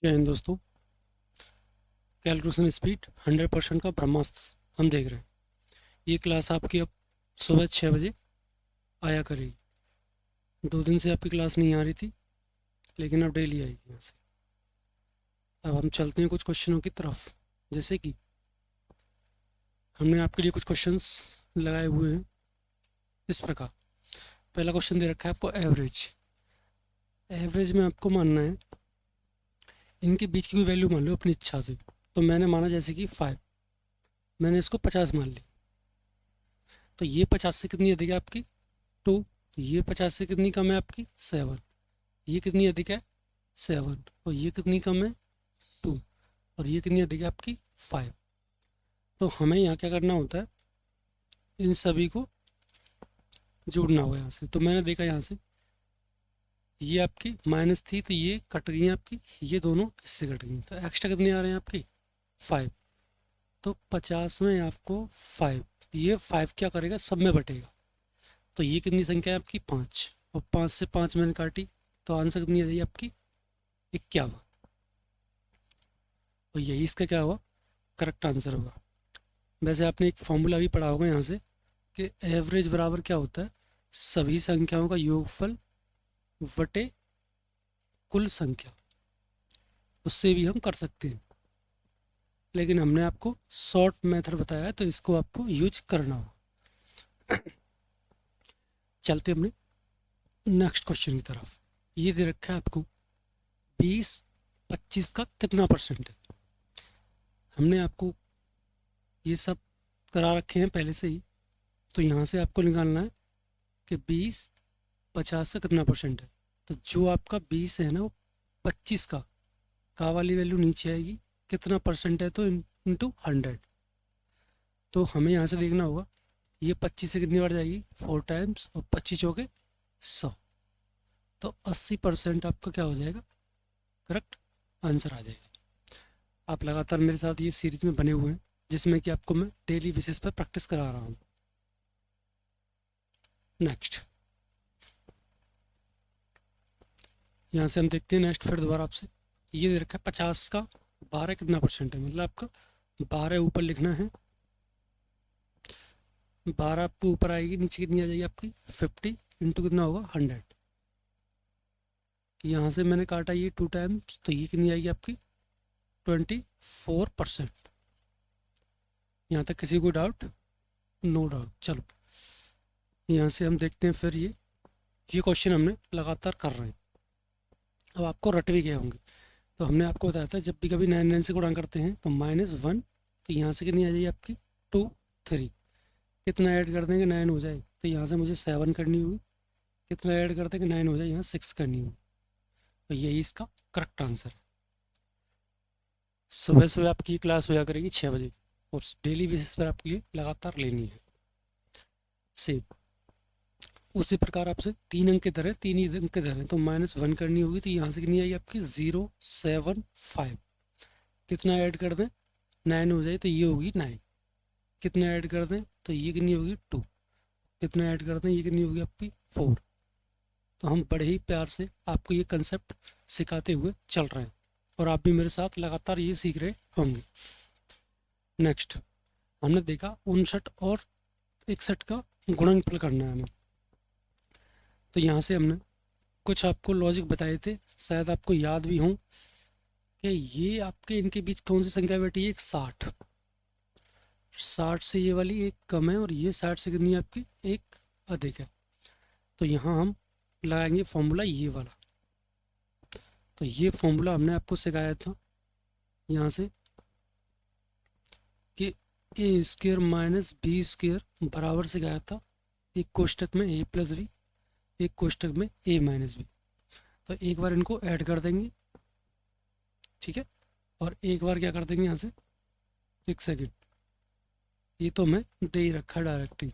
जय हिंद दोस्तों। Calculation speed 100% का ब्रह्मास्त्र हम देख रहे हैं। ये क्लास आपकी अब सुबह 6 बजे आया करेगी। 2 दिन से आपकी क्लास नहीं आ रही थी, लेकिन अब डेली आएगी यहाँ से। अब हम चलते हैं कुछ क्वेश्चनों की तरफ। जैसे कि हमने आपके लिए कुछ क्वेश्चंस लगाए हुए हैं इस प्रकार। पहला क्वेश्चन दे रखा है आपको एवरेज। एवरेज में आपको मानना है इनके बीच की कोई वैल्यू मान लो अपनी इच्छा से। तो मैंने माना जैसे कि 5, मैंने इसको 50 मान ली। तो ये 50 से कितनी अधिक है आपकी 2, ये 50 से कितनी कम है आपकी 7, ये कितनी अधिक है 7, और ये कितनी कम है 2, और ये कितनी अधिक है आपकी 5। तो हमें यहाँ क्या करना होता है, इन सभी को जोड़ना होगा यहाँ से। तो मैंने देखा यहाँ से ये आपकी माइनस थी, तो ये कट गई आपकी, ये दोनों इससे कट गई, तो एक्स्ट्रा कितने आ रहे हैं आपकी 5। तो 50 में आपको 5, ये 5 क्या करेगा सब में बटेगा। तो ये कितनी संख्या है आपकी 5, और 5 से 5 मैंने काटी, तो आंसर कितनी आ जाएगी आपकी 51। और यही इसका क्या हुआ करेक्ट आंसर होगा। वैसे आपने एक फॉर्मूला भी पढ़ा होगा यहाँ से कि एवरेज बराबर क्या होता है, सभी संख्याओं का योगफल बटे कुल संख्या। उससे भी हम कर सकते हैं, लेकिन हमने आपको शॉर्ट मेथड बताया है, तो इसको आपको यूज करना होगा। चलते हमने नेक्स्ट क्वेश्चन की तरफ। ये दे रखा है आपको 20-25 का कितना परसेंट है। हमने आपको ये सब करा रखे हैं पहले से ही। तो यहाँ से आपको निकालना है कि 20-50 का कितना परसेंट है। तो जो आपका 20 है ना, वो 25 का वाली वैल्यू नीचे आएगी, कितना परसेंट है तो इंटू 100। तो हमें यहाँ से देखना होगा ये 25 से कितनी बार जाएगी 4 टाइम्स, और 25 हो गए 100। तो 80% आपका क्या हो जाएगा करेक्ट आंसर आ जाएगा। आप लगातार मेरे साथ ये सीरीज में बने हुए हैं, जिसमें कि आपको मैं डेली बेसिस पर प्रैक्टिस करा रहा हूँ। नेक्स्ट यहाँ से हम देखते हैं नेक्स्ट फिर दोबारा आपसे। ये दे रखा है 50 का 12 कितना परसेंट है। मतलब आपका 12 ऊपर लिखना है, 12 आपको ऊपर आएगी, नीचे कितनी आ जाएगी आपकी 50 इंटू कितना होगा 100। यहाँ से मैंने काटा ये 2 टाइम्स, तो ये कितनी आएगी आपकी 24%। यहाँ तक किसी को डाउट? No doubt. चलो यहाँ से हम देखते हैं फिर ये क्वेश्चन हमने लगातार कर रहे हैं। अब आपको रट भी गए होंगे। तो हमने आपको बताया था जब भी कभी 9 से गुणा करते हैं तो -1, तो यहाँ से कितनी आ जाएगी आपकी 2 3, कितना ऐड कर देंगे 9 हो जाए, तो यहाँ से मुझे 7 करनी होगी, कितना ऐड कर देंगे 9 हो जाए, यहाँ 6 करनी होगी। तो यही इसका करेक्ट आंसर है। सुबह सुबह आपकी क्लास होया करेगी 6 बजे, और डेली बेसिस पर आपके लिए लगातार लेनी है सेम। उसी प्रकार आपसे 3 अंक के दर है, 3 ही अंक के दर है, तो -1 करनी होगी, तो यहाँ से कितनी आई आपकी 075। कितना ऐड कर दें 9 हो जाए, तो ये होगी 9, कितना ऐड कर दें तो ये कितनी होगी 2, कितना ऐड कर दें ये कितनी होगी आपकी 4। तो हम बड़े ही प्यार से आपको ये कंसेप्ट सिखाते हुए चल रहे हैं, और आप भी मेरे साथ लगातार ये सीख रहे होंगे। नेक्स्ट हमने देखा 59 और 61 का गुणनफल करना है हमें। तो यहाँ से हमने कुछ आपको लॉजिक बताए थे, शायद आपको याद भी हों कि ये आपके इनके बीच कौन सी संख्या बैठी है, एक 60 से ये वाली एक कम है, और ये 60 से कितनी आपकी एक अधिक है। तो यहाँ हम लगाएंगे फॉर्मूला ये वाला। तो ये फॉर्मूला हमने आपको सिखाया था यहाँ से कि a² माइनस b² बराबर सिखाया था एक कोष्टक में a प्लस b, एक कोष्टक में a माइनस b। तो एक बार इनको ऐड कर देंगे, ठीक है, और एक बार क्या कर देंगे यहाँ से, एक सेकेंड, ये तो मैं दे ही रखा डायरेक्ट ही,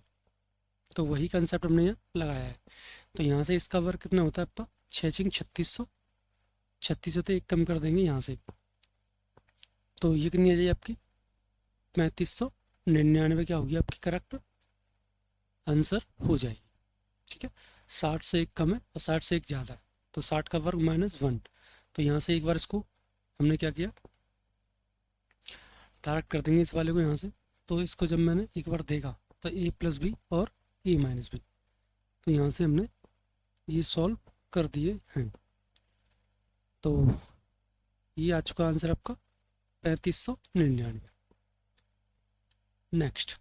तो वही कंसेप्ट हमने यहाँ लगाया है। तो यहाँ से इसका वर्ग कितना होता है आपका 6×6 3600, 3600 तो एक कम कर देंगे यहाँ से, तो ये कितनी आ जाएगी आपकी 3599 क्या होगी आपकी करेक्ट आंसर हो जाएगी। ठीक है, 60 से एक कम है और 60 से एक ज़्यादा है, तो 60 का वर्ग -1। तो यहाँ से एक बार इसको हमने क्या किया, डायरेक्ट कर देंगे इस वाले को यहाँ से। तो इसको जब मैंने एक बार देखा तो ए प्लस बी और ए माइनस बी, तो यहाँ से हमने ये सॉल्व कर दिए हैं। तो ये आ चुका आंसर आपका 3599। नेक्स्ट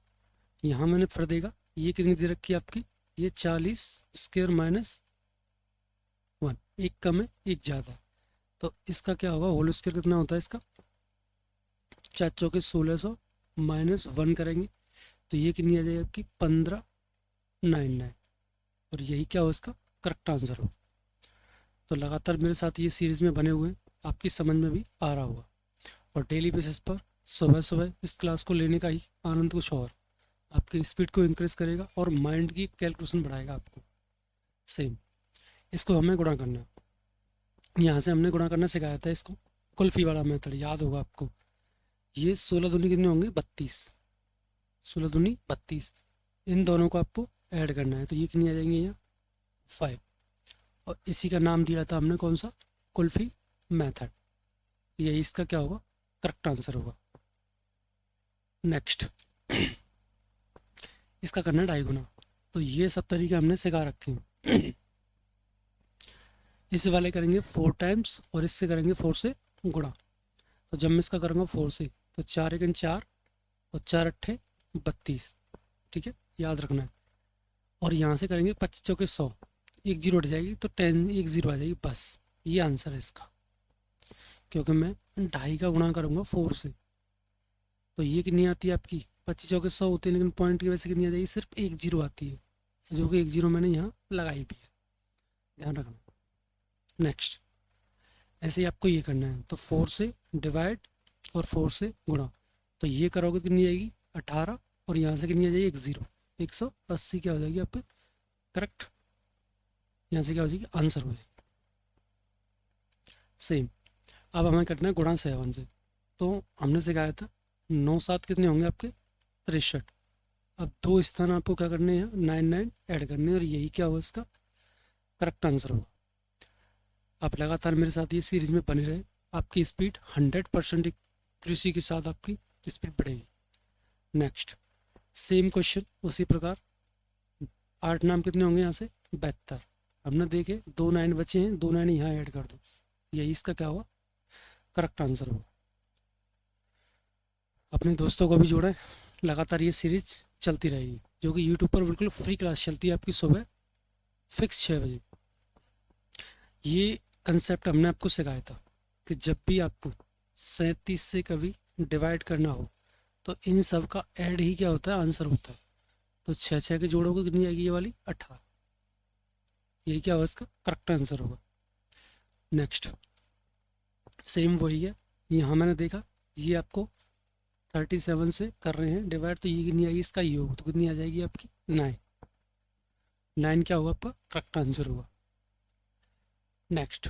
यहाँ मैंने फिर देगा, ये कितनी दे रखी है आपकी, ये 40 स्क्वायर माइनस 1, एक कम है एक ज़्यादा। तो इसका क्या होगा, होल स्क्वायर कितना होता है इसका, 4 चौके 1600 माइनस 1 करेंगे तो ये कितनी आ जाएगी आपकी 1599, और यही क्या हो इसका करेक्ट आंसर हो। तो लगातार मेरे साथ ये सीरीज़ में बने हुए हैं, आपकी समझ में भी आ रहा होगा। और डेली बेसिस पर सुबह सुबह इस क्लास को लेने का ही आनंद कुछ और, आपकी स्पीड को इंक्रीज करेगा और माइंड की कैलकुलेशन बढ़ाएगा आपको। सेम इसको हमें गुणा करना, यहाँ से हमने गुणा करना सिखाया था इसको, कुल्फी वाला मेथड याद होगा आपको। ये 16 दूनी कितने होंगे 32, 16 दूनी 32, इन दोनों को आपको ऐड करना है तो ये कितनी आ जाएंगे यहाँ 5, और इसी का नाम दिया था हमने कौन सा, कुल्फी मेथड। यही इसका क्या होगा करेक्ट आंसर होगा। नेक्स्ट इसका करना है ढाई गुना, तो ये सब तरीके हमने सिखा रखे हैं। इस वाले करेंगे 4 टाइम्स और इससे करेंगे 4 से गुणा। तो जब मैं इसका करूँगा 4 से तो 4 एकन 4 और 4 अट्ठे 32, ठीक है याद रखना है। और यहाँ से करेंगे 25 चौके 100, एक जीरो हट जाएगी तो 10 एक जीरो आ जाएगी, बस ये आंसर है इसका। क्योंकि मैं ढाई का गुणा करूँगा 4 से, तो ये कितनी आती है आपकी 25 चौके 100 होते हैं, लेकिन पॉइंट की वजह से कितनी आ जाएगी, सिर्फ एक जीरो आती है, जो कि एक जीरो मैंने यहाँ लगाई भी है, ध्यान रखना। नेक्स्ट ऐसे ही आपको ये करना है, तो 4 से डिवाइड और 4 से गुणा, तो ये करोगे कितनी आएगी 18, और यहाँ से कितनी आ जाएगी एक जीरो, 180 क्या हो जाएगी आपके करेक्ट, यहाँ से क्या हो जाएगी आंसर हो जाएगी। सेम अब हमें करना है गुणा 7 से, तो हमने सिखाया था 9 7 कितने होंगे आपके 63। अब 2 स्थान आपको क्या करने हैं 99 ऐड करने, और यही क्या होगा इसका करेक्ट आंसर होगा। आप लगातार मेरे साथ ये सीरीज में बने रहे, आपकी स्पीड 100% कृषि के साथ आपकी स्पीड बढ़ेगी। नेक्स्ट सेम क्वेश्चन उसी प्रकार 8 नाम कितने होंगे यहाँ से 72, हमने देखे 2 9 बचे हैं, 2 9 यहाँ ऐड कर दो, यही इसका क्या होगा करेक्ट आंसर होगा। अपने दोस्तों को भी जोड़ें, लगातार ये सीरीज चलती रहेगी, जो कि यूट्यूब पर बिल्कुल फ्री क्लास चलती है आपकी सुबह फिक्स 6 बजे। ये कंसेप्ट हमने आपको सिखाया था कि जब भी आपको 37 से कभी डिवाइड करना हो तो इन सब का ऐड ही क्या होता है आंसर होता है। तो 6 6 के जोड़ों को कितनी आएगी ये वाली 18, यही क्या होगा इसका करेक्ट आंसर होगा। नेक्स्ट सेम वही है, यहाँ मैंने देखा ये आपको 37 से कर रहे हैं डिवाइड, तो ये कितनी आएगी इसका योग, तो कितनी आ जाएगी आपकी 9, 9 क्या होगा आपका करेक्ट आंसर होगा। नेक्स्ट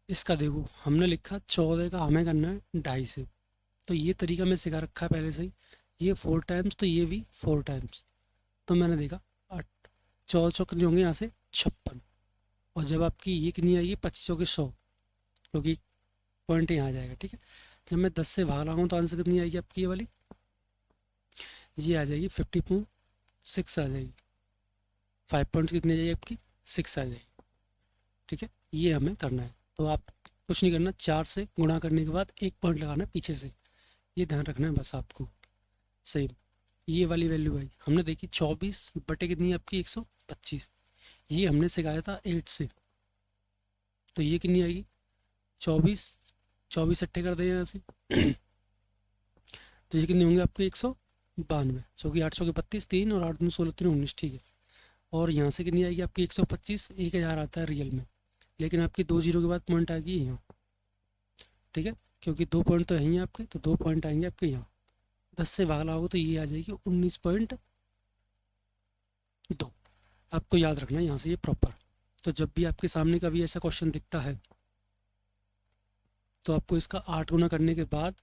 इसका देखो हमने लिखा 14 का हमें करना है 2.5 से, तो ये तरीका मैं सिखा रखा है पहले से ही, ये 4 टाइम्स तो ये भी 4 टाइम्स, तो मैंने देखा 8 14 चौक कितने होंगे यहाँ से 56, और जब आपकी ये कितनी आएगी 25 चौके 100, क्योंकि पॉइंट यहाँ आ जाएगा, ठीक है। जब मैं 10 से भाग लगाऊँ तो आंसर कितनी आएगी आपकी ये वाली, ये आ जाएगी 50.6 आ जाएगी, 5 पॉइंट कितनी आ जाएगी आपकी 6 आ जाएगी, ठीक है। ये हमें करना है, तो आप कुछ नहीं करना, 4 से गुणा करने के बाद 1 पॉइंट लगाना है पीछे से, ये ध्यान रखना है बस आपको। सेम ये वाली वैल्यू आई हमने देखी 24 बटे कितनी आपकी 125, ये हमने सिखाया था 8 से, तो ये कितनी आएगी 24 अट्ठे कर दें यहाँ से तो ये कितने होंगे आपके 192, जो कि 8 के 32 3 और 8 दूनी 16 3 19, ठीक है। और यहाँ से कितनी आएगी आपकी 125, 1000 आता है रियल में, लेकिन आपकी 2 जीरो के बाद पॉइंट आ गई यहाँ, ठीक है, क्योंकि 2 पॉइंट तो यहीं आपके, तो 2 पॉइंट आएंगे आपके यहाँ, 10 से भागला होगा तो ये आ जाएगी 19.2, आपको याद रखना है यहाँ से ये प्रॉपर। तो जब भी आपके सामने कभी ऐसा क्वेश्चन दिखता है तो आपको इसका 8 गुना करने के बाद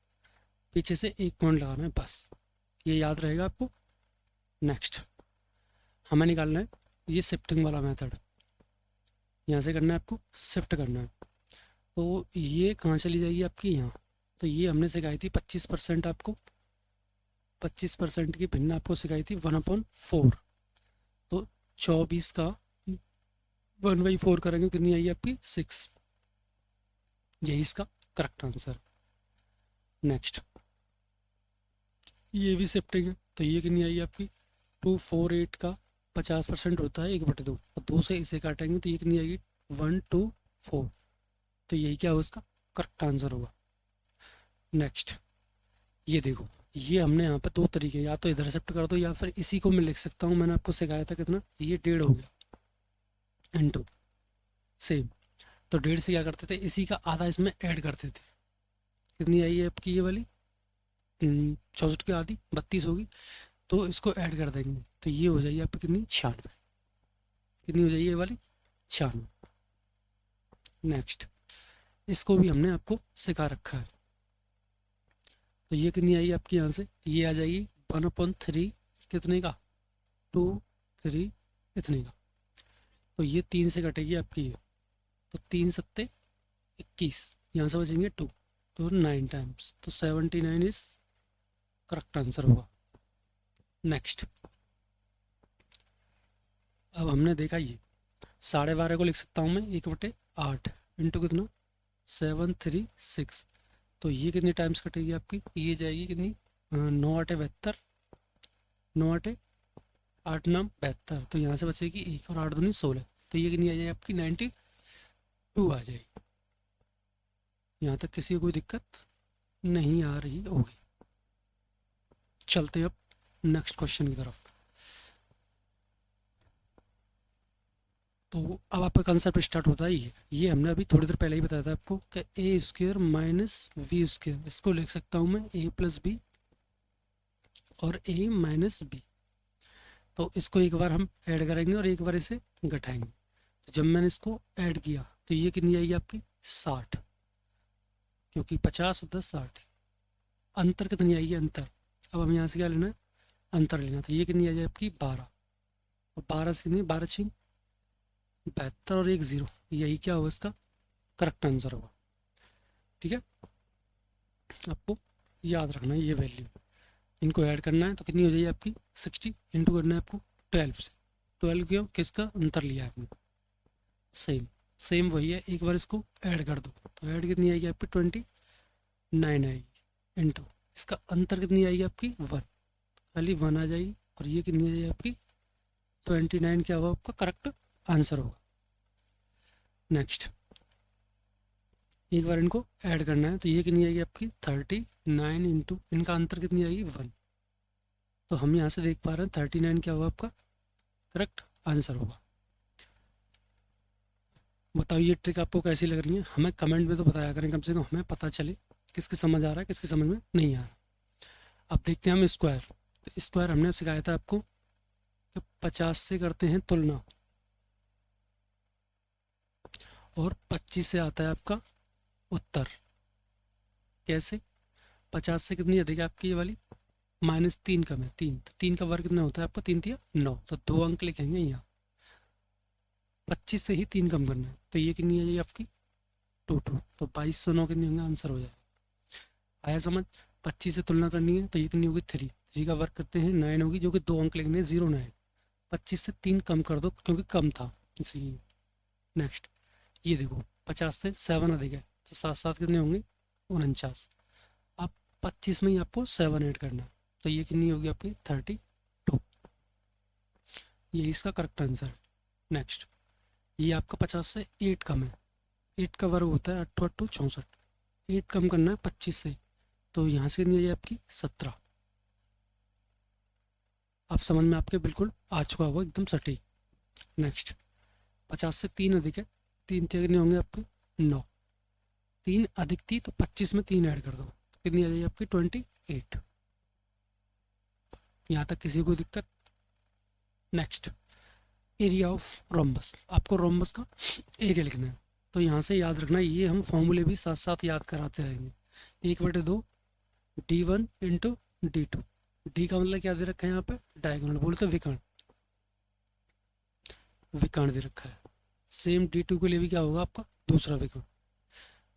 पीछे से 1 पॉइंट लगाना है, बस ये याद रहेगा आपको। नेक्स्ट हमें निकालना है ये शिफ्टिंग वाला मेथड, यहाँ से करना है आपको शिफ्ट करना है, तो ये कहाँ चली जाएगी आपकी यहाँ। तो ये हमने सिखाई थी 25% आपको, 25% की भिन्न आपको सिखाई थी 1/4। तो 24 का 1/4 करेंगे कितनी आई आपकी 6। यही इसका करेक्ट आंसर। नेक्स्ट, ये भी शिफ्टिंग है, तो ये कितनी आई आपकी 248 का 50% होता है 1/2, और 2 से इसे काटेंगे तो ये कितनी आएगी 124। तो यही क्या होगा इसका करेक्ट आंसर होगा। नेक्स्ट, ये देखो, ये हमने यहाँ पे 2 तरीके, या तो इधर शिफ्ट कर दो या फिर इसी को मैं लिख सकता हूँ, मैंने आपको सिखाया था कितना, ये 1.5 हो गया इंटू सेम। तो 1.5 से क्या करते थे, इसी का आधा इसमें ऐड करते थे। कितनी आई है आपकी ये वाली 64 की आधी 32 होगी, तो इसको ऐड कर देंगे तो ये हो जाएगी आपकी कितनी 96। कितनी हो जाएगी ये वाली 96। नेक्स्ट, इसको भी हमने आपको सिखा रखा है। तो ये कितनी आई आपकी यहाँ से, ये आ जाएगी 1/3 कितने का 2 3 इतने का। तो ये 3 से कटेगी आपकी ये, तो 3 सत्ते 21, यहाँ से बचेंगे 2, तो 9 टाइम्स, तो 79 इज करेक्ट आंसर होगा। नेक्स्ट, अब हमने देखा ये 12.5 को लिख सकता हूँ मैं 1/8 इंटू कितना 736। तो ये कितनी टाइम्स कटेगी आपकी, ये जाएगी कितनी 9×8 = 72, 9×8 = 72, तो यहाँ से बचेगी 1 और 8 दूनी 16। तो ये कितनी आ जाएगी आपकी 92 आ जाएगी। यहाँ तक किसी को कोई दिक्कत नहीं आ रही होगी। चलते अब नेक्स्ट क्वेश्चन की तरफ। तो अब आपका कंसेप्ट स्टार्ट होता है ये हमने अभी थोड़ी देर पहले ही बताया था आपको कि a² - v², इसको लिख सकता हूँ मैं a + b और a - b। तो इसको एक बार हम ऐड करेंगे और एक बार इसे घटाएंगे। तो जब मैंने इसको ऐड किया तो ये कितनी आएगी आपकी 60, क्योंकि 50 और 10 60। अंतर कितनी आएगी अंतर, अब हम यहाँ से क्या लेना है अंतर लेना। तो ये कितनी आ जाए आपकी 12, और 12 से कितनी 12 × 72 और 1 0, यही क्या होगा इसका करेक्ट आंसर होगा। ठीक है, आपको याद रखना है ये वैल्यू, इनको ऐड करना है। तो कितनी हो जाएगी आपकी 60, इंटू करना है आपको 12 से। 12 क्यों, किसका अंतर लिया है आपने, सेम वही है, एक बार इसको ऐड कर दो। तो ऐड कितनी आएगी आपकी 29 आएगी, इंटू इसका अंतर कितनी आएगी आपकी 1, खाली 1 आ जाएगी, और ये कितनी आ जाएगी आपकी 29 क्या होगा आपका करेक्ट आंसर होगा। नेक्स्ट, एक बार इनको ऐड करना है, तो ये कितनी आएगी आपकी 39 इंटू इनका अंतर कितनी आएगी 1। तो हम यहाँ से देख पा रहे हैं 39 क्या होगा आपका करेक्ट आंसर होगा। बताओ ये ट्रिक आपको कैसी लग रही है, हमें कमेंट में तो बताया करें, कम से कम हमें पता चले किसकी समझ आ रहा है किसकी समझ में नहीं आ रहा। अब देखते हैं हम स्क्वायर। तो स्क्वायर हमने सिखाया था आपको कि 50 से करते हैं तुलना, और 25 से आता है आपका उत्तर। कैसे, 50 से कितनी अधिक है आपकी ये वाली -3 कम है 3, तो 3 का वर्ग कितना होता है आपका 3 × 3 = 9, तो 2 अंक लिखेंगे यहाँ। 25 से ही 3 कम करना है, तो ये कितनी आ जाएगी आपकी 2 2, तो 2209 कितनी होंगे आंसर हो जाएगा। आया समझ। 25 से तुलना करनी है तो ये कितनी होगी 3, 3 का वर्ग करते हैं 9 होगी, जो कि 2 अंक लिखने 09। 25 से 3 कम कर दो क्योंकि कम था इसलिए। नेक्स्ट, ये देखो 50 से 7 अधिक है, तो 7 7 कितने होंगे 49। अब 25 में ही आपको 7 ऐड करना है, तो ये कितनी होगी आपकी 32। ये इसका करेक्ट आंसर है। नेक्स्ट, ये आपका 50 से 8 कम है, 8 का वर्ग होता है 8 8 64, 8 कम करना है 25 से, तो यहाँ से कितनी आ जाए आपकी 17। अब समझ में आपके बिल्कुल आ चुका होगा एकदम सटीक। नेक्स्ट, 50 से 3 अधिक है, 3 कितने होंगे आपके 9, 3 अधिक थी तो 25 में 3 ऐड कर दो, तो कितनी आ जाएगी आपकी 28। यहाँ तक किसी को दिक्कत। नेक्स्ट, एरिया ऑफ रोम्बस, आपको रोम्बस का एरिया लिखना है। तो यहाँ से याद रखना, ये हम फॉर्मूले भी साथ साथ याद कराते रहेंगे। 1/2 d1 इंटू d2, डी का मतलब क्या दे रखा है यहाँ पे डायगोनल, बोलते विकर्ण, विकर्ण दे रखा है। सेम d2 के लिए भी क्या होगा आपका दूसरा विकर्ण।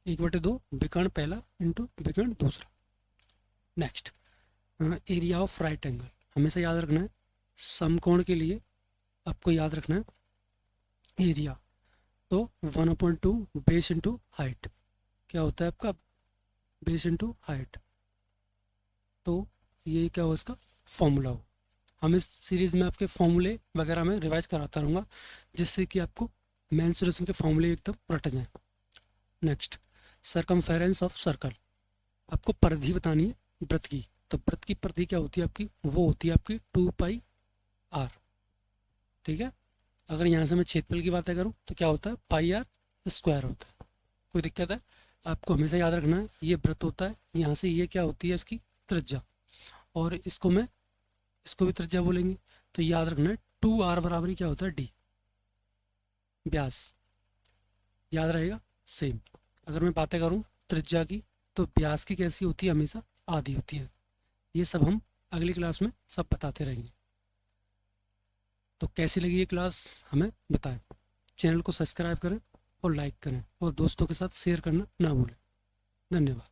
1/2 विकर्ण पहला इंटू विकर्ण दूसरा। Next, area of right angle, हमेशा याद रखना है समकोण के लिए आपको याद रखना है एरिया, तो 1/2 बेस इंटू हाइट, क्या होता है आपका बेस इंटू हाइट, तो ये क्या हो इसका फॉर्मूला हो। हम इस सीरीज़ में आपके फॉर्मूले वगैरह में रिवाइज कराता रहूँगा जिससे कि आपको मेंसुरेशन के फॉर्मूले एकदम रट जाएं। नेक्स्ट, सरकमफेरेंस ऑफ सर्कल, आपको परिधि बतानी है वृत्त की, तो वृत्त की परिधि क्या होती है आपकी, वो होती है आपकी 2πr। ठीक है, अगर यहाँ से मैं क्षेत्रफल की बातें करूँ तो क्या होता है πr² होता है। कोई दिक्कत है, आपको हमेशा याद रखना है ये वृत्त होता है, यहाँ से ये क्या होती है इसकी त्रिज्या, और इसको भी त्रिज्या बोलेंगे, तो याद रखना है 2r बराबर क्या होता है d, व्यास, याद रहेगा। सेम अगर मैं बातें करूँ त्रिज्या की, तो व्यास की कैसी होती है, हमेशा आधी होती है। ये सब हम अगली क्लास में सब बताते रहेंगे। तो कैसी लगी ये क्लास हमें बताएं, चैनल को सब्सक्राइब करें और लाइक करें और दोस्तों के साथ शेयर करना ना भूलें। धन्यवाद।